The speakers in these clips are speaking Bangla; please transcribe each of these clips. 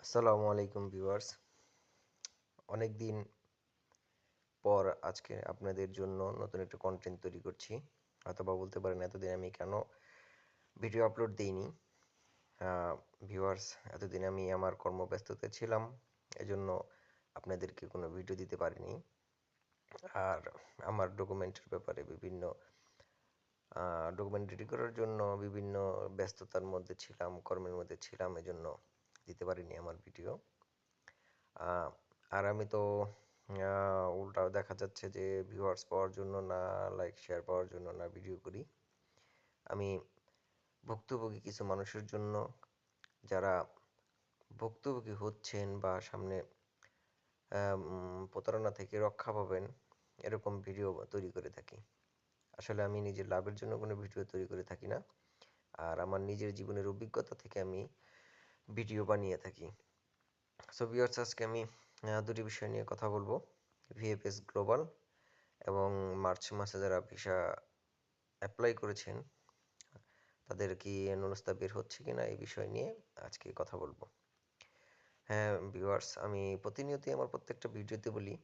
আসসালামু আলাইকুম ভিউয়ার্স। অনেক দিন পর আজকে আপনাদের জন্য নতুন একটা কন্টেন্ট তৈরি করছি। হয়তোবা বলতে পারেন এতদিন আমি কেন ভিডিও আপলোড দিইনি। ভিউয়ার্স, এতদিন আমি আমার কর্মব্যস্ততায় ছিলাম, এজন্য আপনাদেরকে কোনো ভিডিও দিতে পারিনি। আর আমার ডকুমেন্টের ব্যাপারে বিভিন্ন ডকুমেন্ট রেডি করার জন্য বিভিন্ন ব্যস্ততার মধ্যে ছিলাম, কর্মের মধ্যে ছিলাম, এজন্য দিতে পারিনি আমার ভিডিও। আহ, আর আমি তো উল্টা দেখা যাচ্ছে যে ভিউয়ার্স পাওয়ার জন্য না, লাইক শেয়ার পাওয়ার জন্য না ভিডিও করি। আমি ভুক্তভোগী কিছু মানুষের জন্য, যারা ভুক্তভোগী হচ্ছেন বা সামনে প্রতারণা থেকে রক্ষা পাবেন, এরকম ভিডিও তৈরি করে থাকি। আসলে আমি নিজের লাভের জন্য কোনো ভিডিও তৈরি করে থাকি না, আর আমার নিজের জীবনের অভিজ্ঞতা থেকে আমি ভিডিও বানিয়ে থাকি। সো ভিউয়ার্স, আজকে আমি দুটি বিষয় নিয়ে কথা বলবো: ভিএফএস গ্লোবাল এবং মার্চ মাসে যারা ভিসা অ্যাপ্লাই করেছেন তাদের কি নুলস্থা বের হচ্ছে কিনা, এই বিষয় নিয়ে আজকে কথা বলবো। হ্যাঁ ভিউয়ার্স, আমি প্রতিনিয়তই আমার প্রত্যেকটা ভিডিওতে বলি,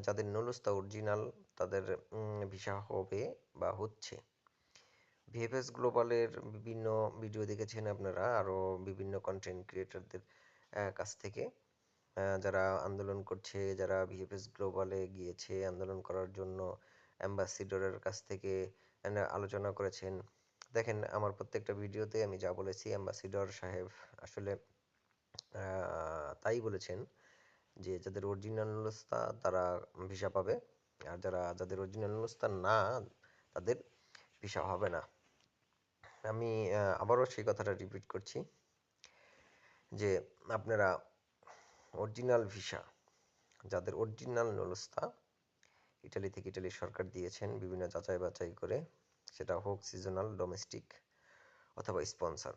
যাদের নুলস্থা অরিজিনাল তাদের ভিসা হবে বা হচ্ছে। ভিএফএস গ্লোবালের বিভিন্ন ভিডিও দেখেছেন আপনারা, আরও বিভিন্ন কন্টেন্ট ক্রিয়েটরদের কাছ থেকে, যারা আন্দোলন করছে, যারা ভিএফএস গ্লোবালে গিয়েছে আন্দোলন করার জন্য, অ্যাম্বাসিডরের কাছ থেকে আলোচনা করেছেন। দেখেন, আমার প্রত্যেকটা ভিডিওতে আমি যা বলেছি, অ্যাম্বাসিডর সাহেব আসলে তাই বলেছেন যে যাদের অরিজিনাল নুলস্থা তারা ভিসা পাবে, আর যাদের অরিজিনাল নুলস্থা না, তাদের ভিসা হবে না। আমি আবারও সেই কথাটা রিপিট করছি যে আপনারা অরিজিনাল ভিসা, যাদের অরিজিনাল নুলস্থা, ইটালির সরকার দিয়েছেন বিভিন্ন যাচাই বাছাই করে, সেটা হোক সিজনাল, ডোমেস্টিক অথবা স্পন্সর,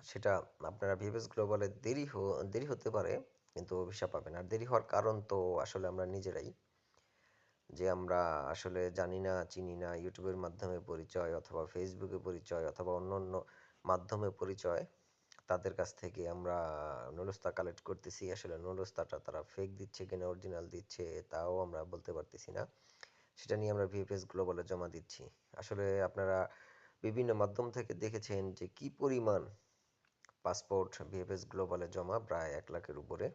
সেটা আপনারা ভিএফএস গ্লোবালে দেরি হতে পারে, কিন্তু ভিসা পাবেন। আর দেরি হওয়ার কারণ তো আসলে আমরা নিজেরাই, যে আমরা আসলে জানি না, চিনি না, ইউটিউবের মাধ্যমে পরিচয় অথবা ফেসবুকে পরিচয় অথবা অন্য অন্য মাধ্যমে পরিচয়, তাদের কাছ থেকে আমরা নুলস্থা কালেক্ট করতেছি। আসলে নুলস্থাটা তারা ফেক দিচ্ছে কিনা অরিজিনাল দিচ্ছে তাও আমরা বলতে পারতেছি না, সেটা নিয়ে আমরা ভিএফএস গ্লোবালে জমা দিচ্ছি। আসলে আপনারা বিভিন্ন মাধ্যম থেকে দেখেছেন যে কি পরিমাণ পাসপোর্ট ভিএফএস গ্লোবালে জমা, প্রায় 1 লাখের উপরে।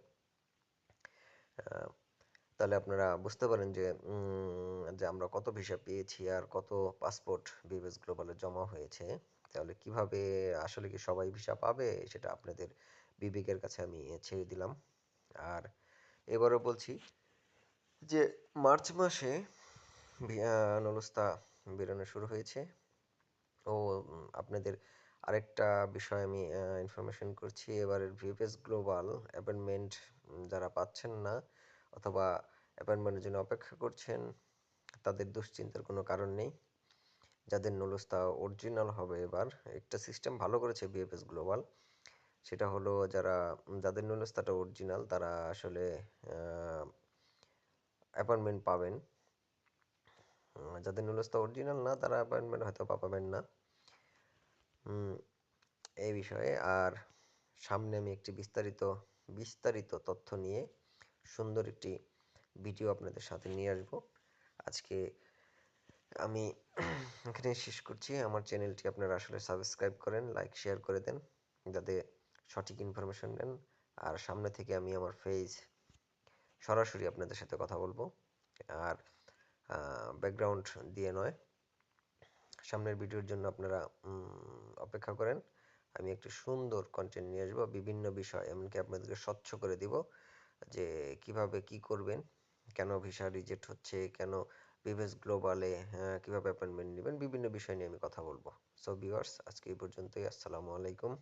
তাহলে আপনারা বুঝতে পারেন যে আমরা কত ভিসা পেয়েছি আর কত পাসপোর্ট ভিএফএস গ্লোবালে জমা হয়েছে। তাহলে কিভাবে, আসলে কি সবাই ভিসা পাবে, সেটা আপনাদের বিবেকের কাছে আমি ছেড়ে দিলাম। আর এবারও বলছি যে মার্চ মাসে নুলস্থা বেরোনো শুরু হয়েছে। ও আপনাদের আরেকটা বিষয় আমি ইনফরমেশন করছি, এবারের ভিএফএস গ্লোবাল অ্যাপয়েন্টমেন্ট যারা পাচ্ছেন না অথবা অ্যাপয়েন্টমেন্টের জন্য অপেক্ষা করছেন, তাদের দুশ্চিন্তার কোনো কারণ নেই। যাদের নুলস্থা অরিজিনাল হবে, এবার একটা সিস্টেম ভালো করেছে ভিএফএস গ্লোবাল, সেটা হলো যাদের নুলস্থাটা অরিজিনাল তারা আসলে অ্যাপয়েন্টমেন্ট পাবেন। যাদের নুলস্থা অরিজিনাল না, তারা অ্যাপয়েন্টমেন্ট হয়তো পাবেন না। এই বিষয়ে আর সামনে আমি একটি বিস্তারিত বিস্তারিত তথ্য নিয়ে সুন্দর একটি ভিডিও আপনাদের সাথে নিয়ে আসব। আজকে আমি এখানে শেষ করছি। আমার চ্যানেলটি আপনারা আসলে সাবস্ক্রাইব করেন, লাইক শেয়ার করে দেন, যাতে সঠিক ইনফরমেশন নেন। আর সামনে থেকে আমি আমার ফেজ সরাসরি আপনাদের সাথে কথা বলবো, আর ব্যাকগ্রাউন্ড দিয়ে নয়। সামনের ভিডিওর জন্য আপনারা অপেক্ষা করেন। আমি একটি সুন্দর কন্টেন্ট নিয়ে আসবো, বিভিন্ন বিষয়, এমনকি আপনাদেরকে স্বচ্ছ করে দিব যে কিভাবে কি করবেন, কেন ভিসা রিজেক্ট হচ্ছে, কেন ভিএফএস গ্লোবালে কিভাবে অ্যাপয়েন্টমেন্ট নেবেন, বিভিন্ন বিষয় নিয়ে আমি কথা বলবো। সো ভিউয়ার্স, আজকে এই পর্যন্তই। আসসালামু আলাইকুম।